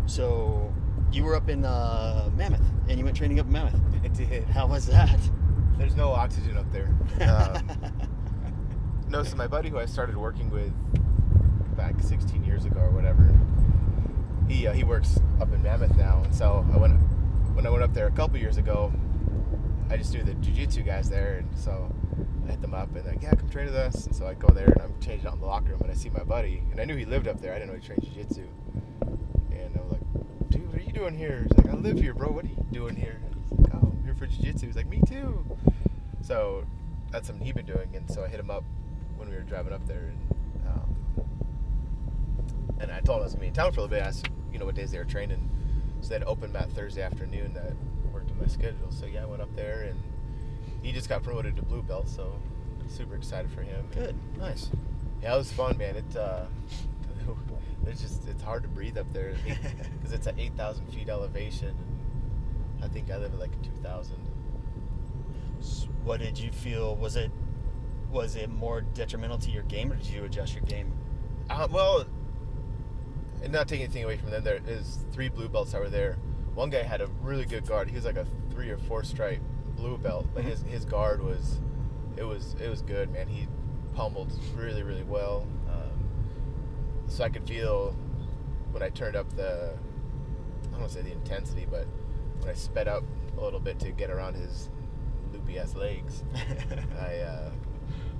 So you were up in Mammoth, and you went training up in Mammoth. I did. How was that? There's no oxygen up there. No, so my buddy who I started working with back 16 years ago or whatever, he works up in Mammoth now. And so when I went up there a couple years ago, I just knew the jiu-jitsu guys there, and so I hit them up and like, yeah, come train with us. And so I go there and I'm changing out in the locker room and I see my buddy, and I knew he lived up there. I didn't know he trained jiu-jitsu. And I was like, dude, what are you doing here? He's like, I live here, bro. What are you doing here? And he's like, oh, I'm here for jiu-jitsu. He's like, me too. So that's something he'd been doing, and so I hit him up when we were driving up there, and I told him I was gonna be in town for a little bit. I asked, what days they were training. So they had open mat Thursday afternoon that worked with my schedule. So yeah, I went up there, and he just got promoted to blue belt, so super excited for him. Good, nice. Yeah, it was fun, man. It's hard to breathe up there because it's at 8,000 feet elevation, and I think I live at like 2,000. What did you feel? Was it more detrimental to your game, or did you adjust your game? Well, and not taking anything away from them, there is 3 blue belts that were there. One guy had a really good guard. He was like a 3 or 4 stripe blue belt, but his guard was good, man. He pummeled really, really well. So I could feel when I turned up I don't want to say the intensity, but when I sped up a little bit to get around his loopy ass legs, I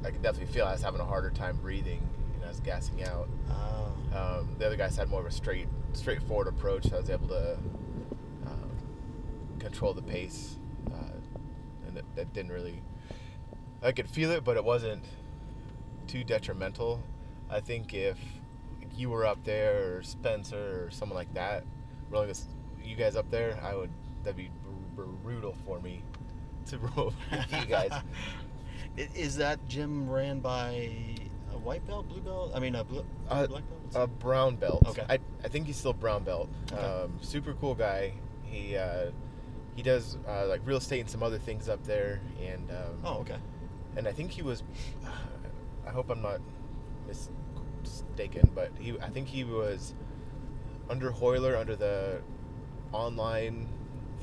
could definitely feel I was having a harder time breathing. I was gassing out. The other guys had more of a straightforward approach. So I was able to control the pace, and that didn't really. I could feel it, but it wasn't too detrimental. I think if you were up there, or Spencer, or someone like that, rolling you guys up there, that'd be brutal for me to roll with you guys. Is that gym ran by a white belt, blue belt? I mean, a black belt? A brown belt. Okay. I think he's still brown belt. Okay. Super cool guy. He does like real estate and some other things up there, and oh, okay. And I think he was. I hope I'm not mistaken, but I think he was under Hoyler, under the online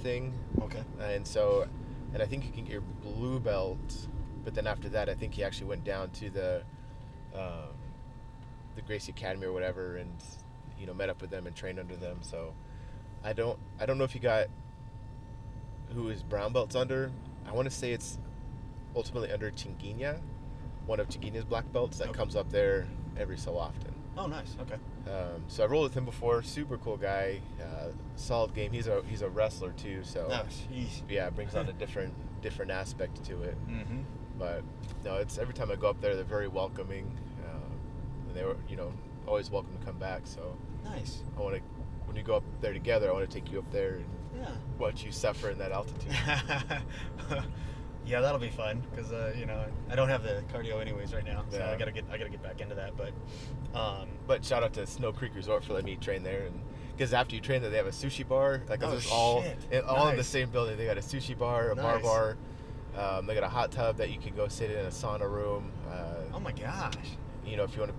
thing. Okay. And I think you can get your blue belt, but then after that, I think he actually went down to the Gracie Academy or whatever, and met up with them and trained under them. So I don't know if he got who his brown belt's under. I want to say it's ultimately under Chinguiña, one of Chinguiña's black belts that comes up there every so often. Oh, nice. Okay. So I rolled with him before. Super cool guy. Solid game. He's a wrestler too. So yeah, it brings on a different aspect to it. Mm-hmm. But no, it's every time I go up there, they're very welcoming, and they were always welcome to come back. So nice. When you go up there together, I want to take you up there and watch you suffer in that altitude. Yeah, that'll be fun because I don't have the cardio anyways right now, so I gotta get back into that. But shout out to Snow Creek Resort for letting me train there, and because after you train there, they have a sushi bar. Like it's all in the same building. They got a sushi bar, a bar. They got a hot tub that you can go sit in a sauna room. Oh my gosh! If you want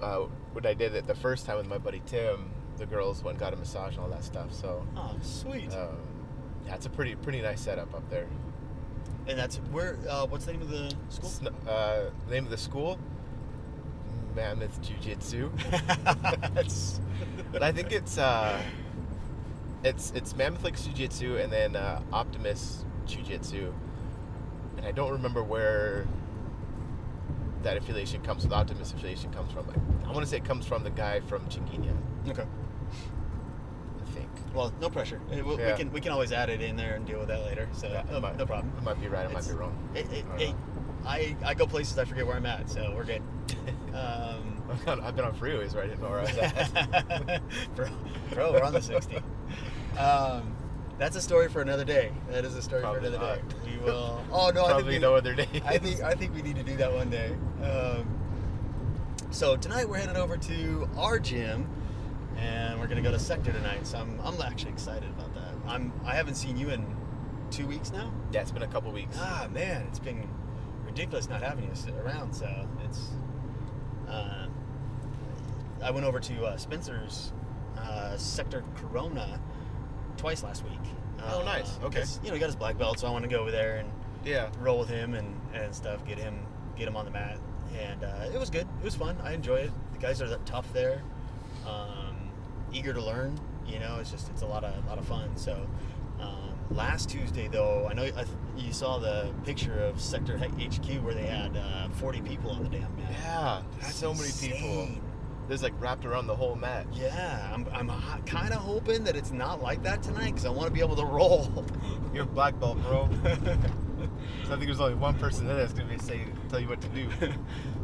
to, when I did it the first time with my buddy Tim, the girls went and got a massage and all that stuff. So sweet. Yeah, it's a pretty nice setup up there. And that's where. What's the name of the school? The name of the school, Mammoth Jiu-Jitsu. But I think it's Mammoth Lakes Jiu-Jitsu and then Optimus Jiu-Jitsu, and I don't remember where that affiliation comes from. The Optimus affiliation comes from. I want to say it comes from the guy from Chinguiña. Okay. I think. Well, no pressure. We can always add it in there and deal with that later. So no problem. I might be right. I might be wrong. I go places I forget where I'm at, so we're good. I've been on freeways where I didn't know where I was at. Bro, we're on the 60. That's a story for another day. That is a story for another day. We will. Oh no, probably no other day. I think we need to do that one day. So tonight we're headed over to our gym, and we're gonna go to Sector tonight. So I'm actually excited about that. I haven't seen you in 2 weeks now. Yeah, it's been a couple weeks. Ah man, it's been ridiculous not having you around. So it's. I went over to Spencer's Sector Corona twice last week. Oh, nice. Okay. Because, he got his black belt, so I want to go over there and Yeah. roll with him and stuff, get him on the mat. And it was good. It was fun. I enjoy it. The guys are tough there, eager to learn. It's a lot of fun. So last Tuesday, though, I know you saw the picture of Sector HQ where they had 40 people on the damn mat. Yeah. That's so many people. insane. There's like wrapped around the whole mat. Yeah, I'm kind of hoping that it's not like that tonight because I want to be able to roll. You're a black belt, bro. So I think there's only one person there that's gonna tell you what to do.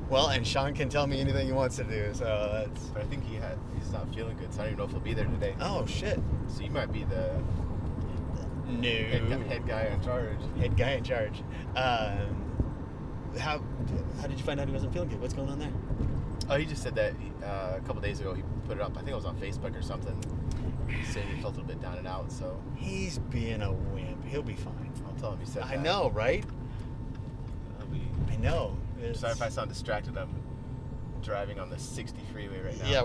Well, and Sean can tell me anything he wants to do, so that's... But I think he's not feeling good, so I don't even know if he'll be there today. Oh, shit. So you might be the No. head guy in charge. Head guy in charge. How did you find out he wasn't feeling good? What's going on there? Oh, he just said that a couple days ago he put it up. I think it was on Facebook or something. He said he felt a little bit down and out, so He's being a wimp. He'll be fine. I'll tell him he said that. I know, right? I know. Sorry if I sound distracted. I'm driving on the 60 freeway right now. Yeah,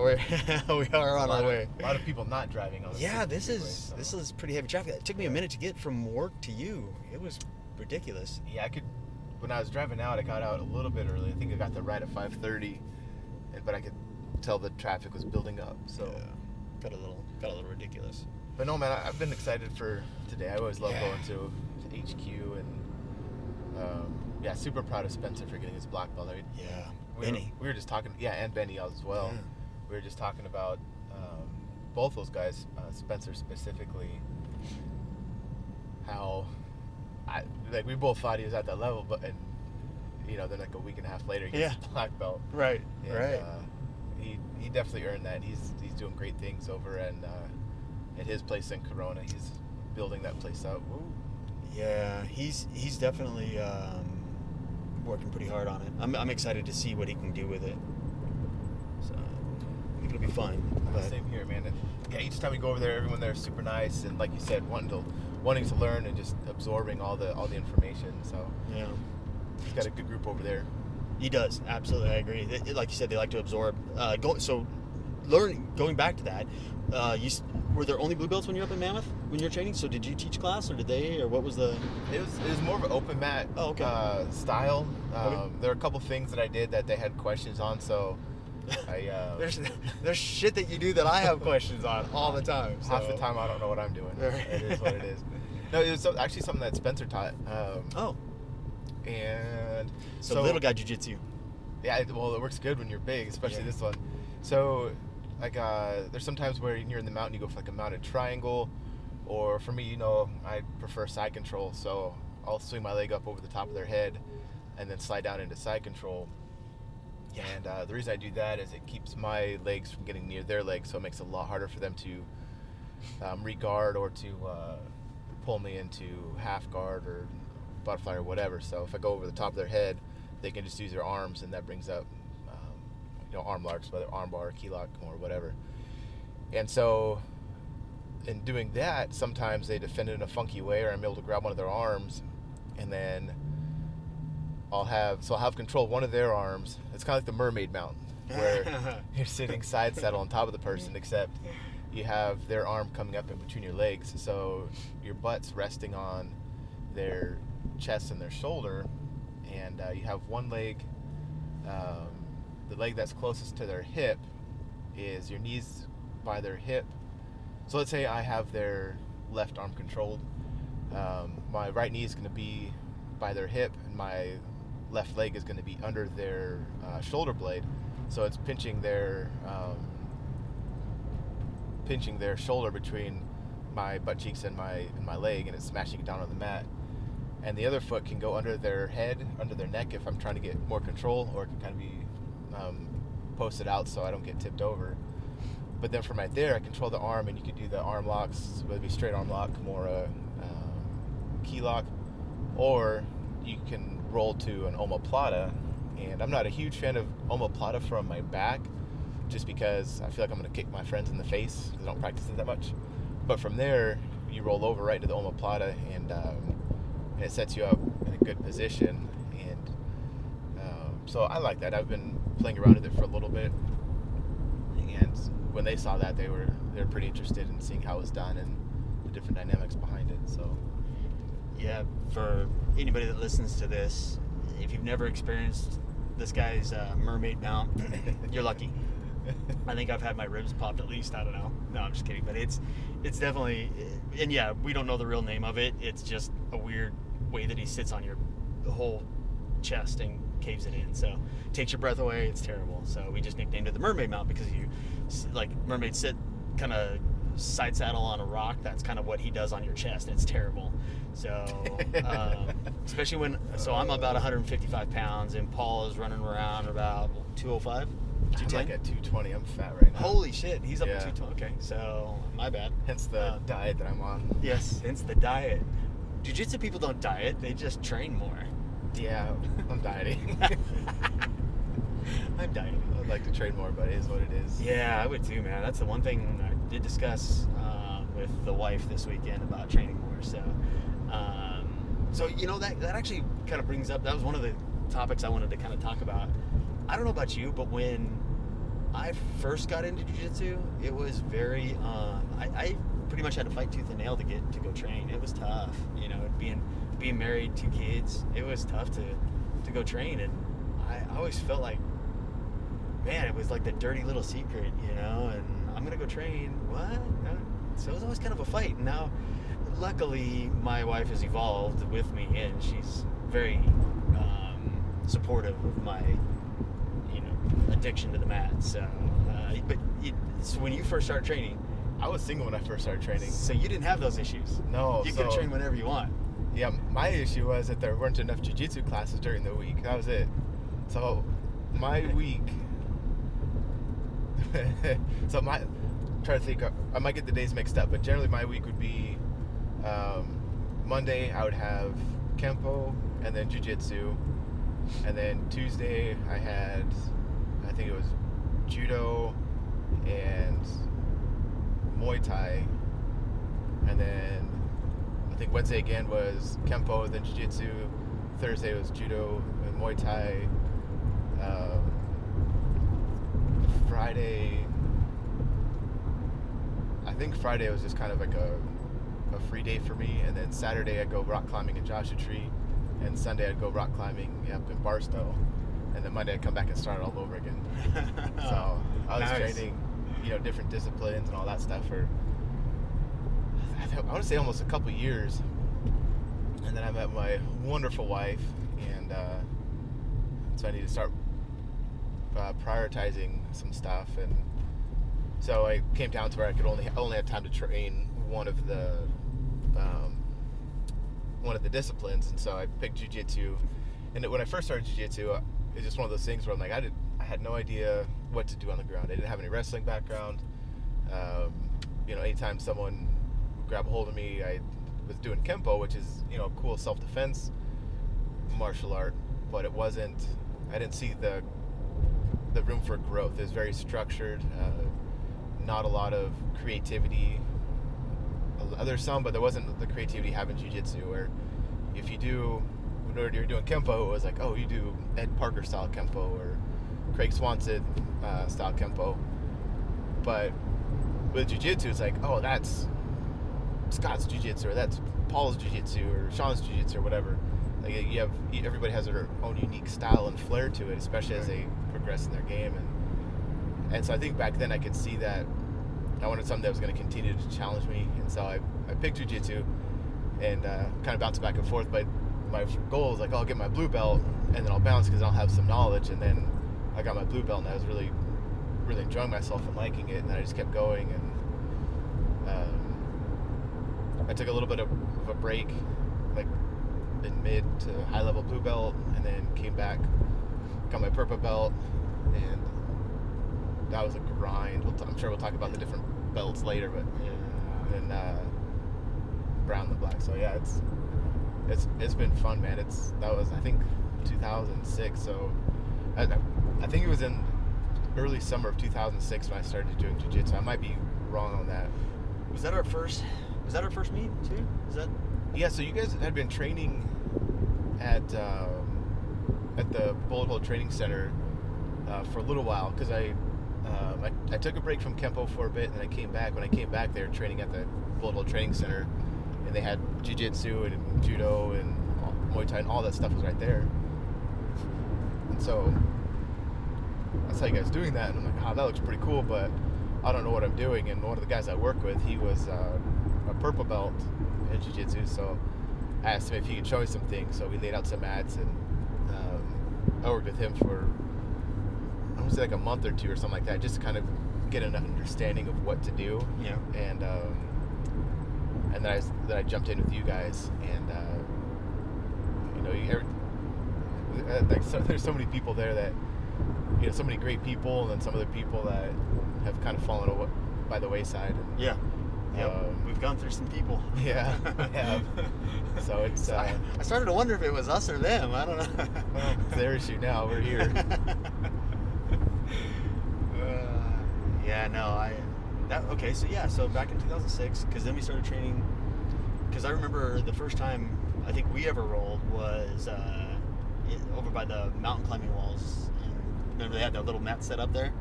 we are on our way. A lot of people not driving on the 60 This freeway, is so. this is pretty heavy traffic. It took me a minute to get from work to you. It was ridiculous. Yeah, when I was driving out, I got out a little bit early. I think I got the ride at 5:30, but I could tell the traffic was building up. So Yeah. Got a little ridiculous. But no, man, I've been excited for today. I always love Yeah. going to HQ, and super proud of Spencer for getting his black belt. Yeah. We were just talking, and Benny as well. Yeah. We were just talking about both those guys, Spencer specifically, how we both thought he was at that level, but then like a week and a half later he gets his black belt. Right. And, right. He definitely earned that. He's doing great things over at his place in Corona. He's building that place up. Woo. Yeah, he's definitely working pretty hard on it. I'm excited to see what he can do with it. So I think it'll be fun. But Same here, man. And, each time we go over there, everyone there is super nice, and like you said, wanting to learn and just absorbing all the information. So yeah, he's got a good group over there. he does. Absolutely, I agree. Like you said, they like to absorb. Going back to that, were there only blue belts when you're up in Mammoth when you're training? So did you teach class, or did they, or what was the? It was more of an open mat style. Okay. There are a couple things that I did that they had questions on, so I There's shit that you do that I have questions on all the time. So. half the time I don't know what I'm doing. It is what it is. No, it was actually something that Spencer taught. And so little guy jiu-jitsu. Yeah, it works good when you're big, especially this one. So, there's sometimes where you're in the mountain, you go for like a mounted triangle, or for me, I prefer side control. So I'll swing my leg up over the top of their head, and then slide down into side control. Yeah. And the reason I do that is it keeps my legs from getting near their legs, so it makes it a lot harder for them to re-guard or to pull me into half guard or butterfly or whatever. So if I go over the top of their head, they can just use their arms, and that brings up arm locks, whether arm bar, key lock, or whatever. And so in doing that, sometimes they defend it in a funky way, or I'm able to grab one of their arms, and then I'll have control of one of their arms. It's kind of like the mermaid mount, where you're sitting side saddle on top of the person, except you have their arm coming up in between your legs, so your butt's resting on their chest and their shoulder, and you have one leg, the leg that's closest to their hip is your knees by their hip. So let's say I have their left arm controlled. My right knee is going to be by their hip, and my left leg is going to be under their shoulder blade. So it's pinching their shoulder between my butt cheeks and my leg, and it's smashing it down on the mat. And the other foot can go under their head, under their neck if I'm trying to get more control, or it can kind of be posted out so I don't get tipped over. But then from right there, I control the arm, and you can do the arm locks, whether it be straight arm lock, more a key lock, or you can roll to an omoplata. And I'm not a huge fan of omoplata from my back, just because I feel like I'm going to kick my friends in the face because I don't practice it that much. But from there, you roll over right into the omoplata, and it sets you up in a good position. And so I like that. I've been playing around with it for a little bit, and when they saw that, they're pretty interested in seeing how it was done and the different dynamics behind it. So Yeah, for anybody that listens to this, if you've never experienced this guy's mermaid mount, you're lucky. I think I've had my ribs popped at least. I don't know. No, I'm just kidding. But it's definitely, and yeah, we don't know the real name of it. It's just a weird way that he sits on your whole chest and caves it in. So takes your breath away. It's terrible. So we just nicknamed it the mermaid mount because like mermaids sit kind of side saddle on a rock. That's kind of what he does on your chest. And it's terrible. So especially when, so I'm about 155 pounds and Paul is running around about 205. I'm like at 220. I'm fat right now. Holy shit, he's up Yeah. at 220. Okay, so my bad. Hence the diet that I'm on. Yes, hence the diet. Jiu-jitsu people don't diet; they just train more. Yeah, I'm dieting. I'm dieting. I'd like to train more, but it is what it is. Yeah, I would too, man. That's the one thing I did discuss with the wife this weekend about training more. So you know that actually kind of brings up. That was one of the topics I wanted to kind of talk about. I don't know about you, but when I first got into jiu-jitsu, it was very, I pretty much had to fight tooth and nail to go train. It was tough, you know, being married, 2 kids, it was tough to go train. And I always felt like, man, it was like the dirty little secret, you know, and I'm going to go train. What? So it was always kind of a fight. And now, luckily, my wife has evolved with me, and she's very supportive of my addiction to the mat. So, so when you first started training, I was single when I first started training. so you didn't have those issues. No, You could train whenever you want. Yeah, my issue was that there weren't enough jiu-jitsu classes during the week. That was it. So my week. Try to think. I might get the days mixed up, but generally my week would be Monday I would have Kempo and then jiu-jitsu, and then Tuesday I had, I think it was judo and Muay Thai, and then I think Wednesday again was Kempo, then jiu-jitsu. Thursday was judo and Muay Thai. Friday, I think Friday was just kind of like a free day for me, and then Saturday I'd go rock climbing in Joshua Tree, and Sunday I'd go rock climbing up in Barstow, and then Monday I'd come back and start all over again. So I was Nice. training, different disciplines and all that stuff for, I want to say almost a couple years, and then I met my wonderful wife, and so I need to start prioritizing some stuff, and so I came down to where I could only have time to train one of the disciplines, and so I picked jiu-jitsu. And when I first started jiu-jitsu, it was just one of those things where I'm like, I had no idea what to do on the ground. I didn't have any wrestling background. Anytime someone would grab a hold of me, I was doing Kempo, which is cool self-defense martial art, but it wasn't. I didn't see the room for growth. It was very structured. Not a lot of creativity. There's some, but there wasn't the creativity you have in jiu-jitsu, where if you're doing Kempo, it was like, oh, you do Ed Parker style Kempo or Craig Swanson style Kempo. But with jiu-jitsu, it's like, oh, that's Scott's jiu-jitsu, or that's Paul's jiu-jitsu, or Sean's jiu-jitsu, or whatever. Like everybody has their own unique style and flair to it, especially as they progress in their game. And so I think back then I could see that I wanted something that was going to continue to challenge me, and so I picked jiu-jitsu and kind of bounced back and forth. But my goal was like, I'll get my blue belt and then I'll bounce because I'll have some knowledge. And then I got my blue belt and I was really, really enjoying myself and liking it. And then I just kept going, and I took a little bit of a break, like in mid to high level blue belt, and then came back, got my purple belt, and that was a grind. I'm sure we'll talk about the different belts later, but then brown and black. So yeah, it's been fun, man. That was, I think, 2006. So I think it was in early summer of 2006 when I started doing jiu-jitsu. I might be wrong on that. Was that our first meet too? Yeah, so you guys had been training at the Bullet Hole Training Center for a little while, because I I took a break from Kempo for a bit, and then I came back. When I came back, they were training at the Bullet Hole Training Center, and they had jiu-jitsu and judo and Muay Thai, and all that stuff was right there. And so I saw you guys doing that, and I'm like, that looks pretty cool, but I don't know what I'm doing. And one of the guys I work with, he was a purple belt in jiu-jitsu, so I asked him if he could show me some things. So we laid out some mats, and I worked with him for, I want to say like a month or two or something like that, just to kind of get an understanding of what to do. Yeah. And then I jumped in with you guys, and there's so many people there that, so many great people, and then some other people that have kind of fallen by the wayside. And, yeah. Yep. We've gone through some people. Yeah, we have. So it's. I started to wonder if it was us or them. I don't know. Well, it's their issue now. We're here. Yeah, no, okay, so back in 2006, because then we started training, because I remember the first time I think we ever rolled was over by the mountain climbing walls. And remember they had that little mat set up there?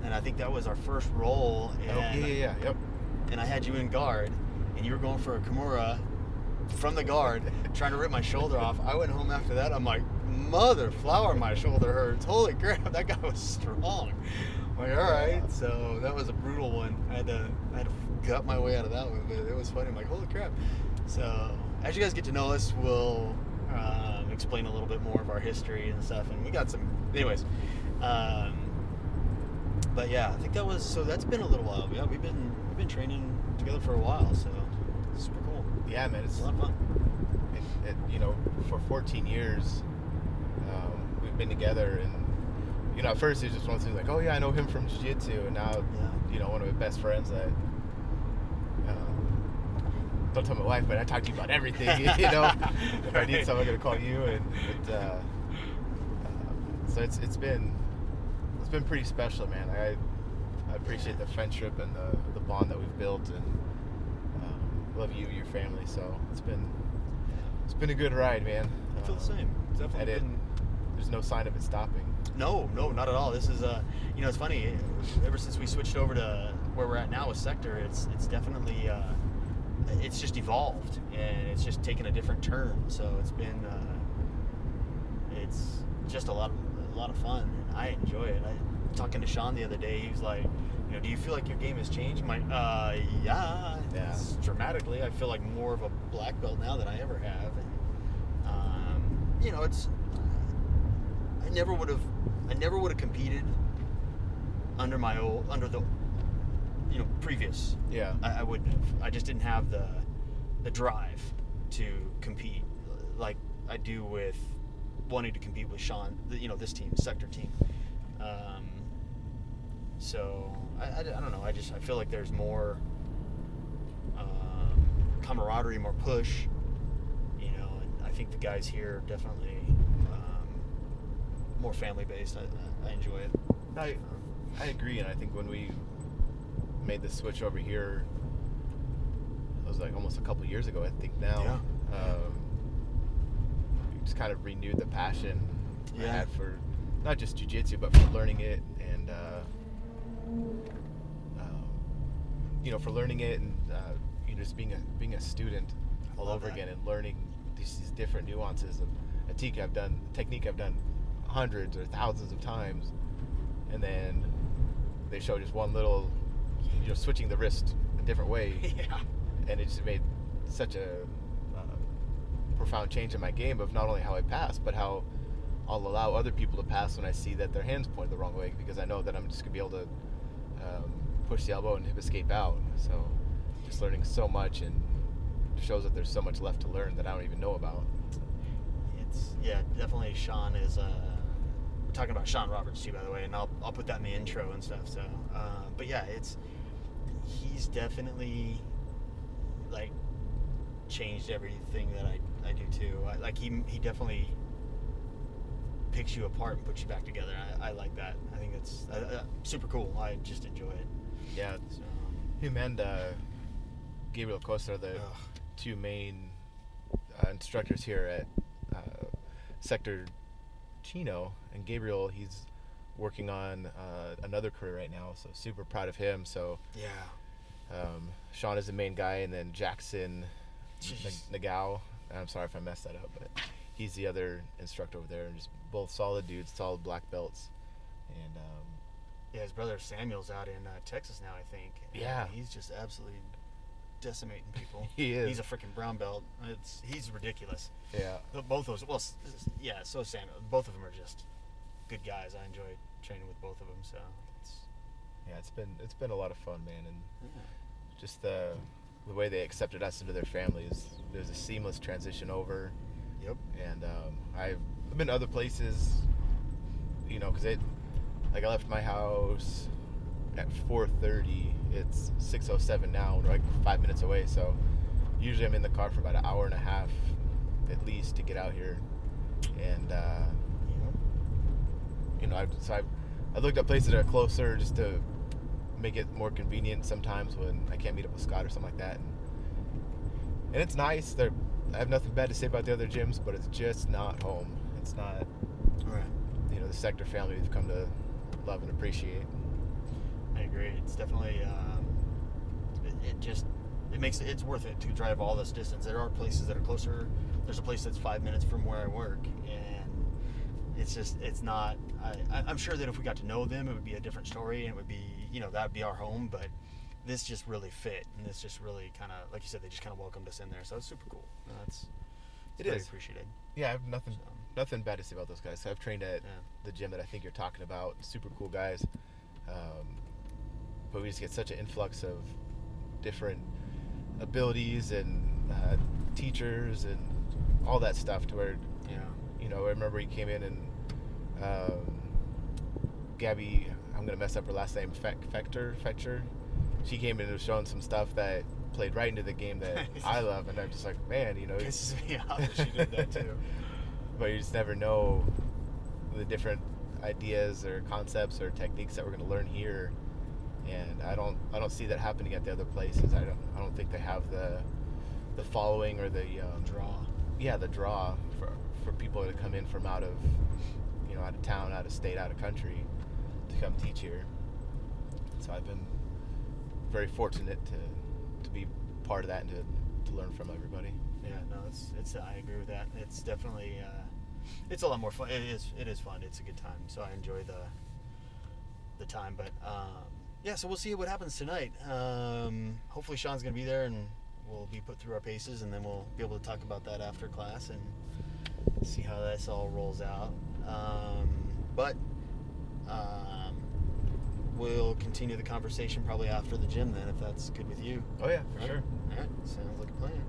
And I think that was our first roll. And, yep. And I had you in guard, and you were going for a Kimura from the guard, trying to rip my shoulder off. I went home after that, I'm like, mother flower, my shoulder hurts. Holy crap, that guy was strong. I'm like, all right, so that was a brutal one. I had to gut my way out of that one, but it was funny. I'm like, holy crap. So as you guys get to know us, we'll explain a little bit more of our history and stuff, and we got some, anyways. But yeah, I think that's been a little while. Yeah, we've been training together for a while, so it's super cool. Yeah, man, it's a lot of fun. For 14 years, we've been together, and at first it was just one of those things like, oh yeah, I know him from jiu-jitsu, and now one of my best friends that don't tell my wife, but I talk to you about everything. If I need something, I'm gonna call you, and so it's been pretty special, man. I appreciate the friendship and the bond that we've built, and love you, your family. So it's been a good ride, man. I feel the same. It's definitely there's no sign of it stopping. No, not at all. This is it's funny. Ever since we switched over to where we're at now with Sector, it's definitely it's just evolved, and it's just taken a different turn. So it's been it's just a lot of fun, and I enjoy it. Talking to Sean the other day, he was like, do you feel like your game has changed? I'm like, yeah. It's dramatically. I feel like more of a black belt now than I ever have, and it's. I never would have competed under the previous. Yeah. I wouldn't have. I just didn't have the drive to compete like I do with wanting to compete with Sean. This team, Sector team. So I don't know. I feel like there's more camaraderie, more push. And I think the guys here are definitely more family based. I enjoy it. I agree, and I think when we made the switch over here, it was like almost a couple years ago, I think now. Yeah. Just kind of renewed the passion I Yeah. had for not just jiu-jitsu, but for learning it, and for learning it, and just being a student all over again, and learning these different nuances of a technique I've done hundreds or thousands of times, and then they show just one little, switching the wrist a different way, Yeah. and it just made such a profound change in my game of not only how I pass, but how I'll allow other people to pass when I see that their hands point the wrong way, because I know that I'm just gonna be able to push the elbow and hip escape out. So just learning so much, and it shows that there's so much left to learn that I don't even know about. Definitely. Sean is we're talking about Sean Roberts too, by the way, and I'll put that in the intro and stuff. So but yeah, he's definitely like changed everything that I do too. He definitely picks you apart and puts you back together. I like that. I think it's super cool. I just enjoy it. Yeah. So, him and Gabriel Costa are the two main instructors here at Sector Chino, and Gabriel, he's working on another career right now, so super proud of him. So Yeah. Sean is the main guy, and then Jackson Jeez. Nagao. I'm sorry if I messed that up, but he's the other instructor over there, and just both solid dudes, solid black belts. And Yeah, his brother Samuel's out in Texas now, I think. And Yeah. he's just absolutely decimating people. He is. He's a freaking brown belt. He's ridiculous. yeah, Both those. Well, yeah. So Samuel. Both of them are just good guys. I enjoy training with both of them. So it's been a lot of fun, man, and yeah. just the way they accepted us into their families. There's a seamless transition over, Yep. and I've been to other places, because I left my house at 4:30. It's 6:07 now. We're like 5 minutes away, so usually I'm in the car for about an hour and a half at least to get out here, and I looked up places that are closer just to make it more convenient sometimes when I can't meet up with Scott or something like that. And it's nice. I have nothing bad to say about the other gyms, but it's just not home. It's not, Right. the sector family we've come to love and appreciate. I agree. It's definitely it's worth it to drive all this distance. There are places that are closer. There's a place that's 5 minutes from where I work, and it's not. I'm sure that if we got to know them, it would be a different story, and it would be that would be our home. But this just really fit, and this just really kind of, like you said, they just kind of welcomed us in there. So it's super cool. It's very appreciated. Yeah, I have nothing So, nothing bad to say about those guys. I've trained at yeah. the gym that I think you're talking about. Super cool guys. But we just get such an influx of different abilities and teachers and all that stuff to where, Yeah. I remember he came in and Gabby, I'm going to mess up her last name, Fetcher. She came in and was showing some stuff that played right into the game that I love, and I'm just like, man, Pisses me off that she did that too. but you just never know the different ideas or concepts or techniques that we're going to learn here, and I don't see that happening at the other places. I don't think they have the following or the Draw. Yeah, the draw for people to come in from out of town, out of state, out of country to come teach here. So I've been very fortunate to be part of that and to learn from everybody. Yeah, no, it's I agree with that. It's definitely it's a lot more fun. It is fun. It's a good time. So I enjoy the time. But yeah, so we'll see what happens tonight. Hopefully Sean's gonna be there and we'll be put through our paces, and then we'll be able to talk about that after class and see how this all rolls out. But we'll continue the conversation probably after the gym then, if that's good with you. Oh yeah, for All right? sure. All right, sounds like a plan.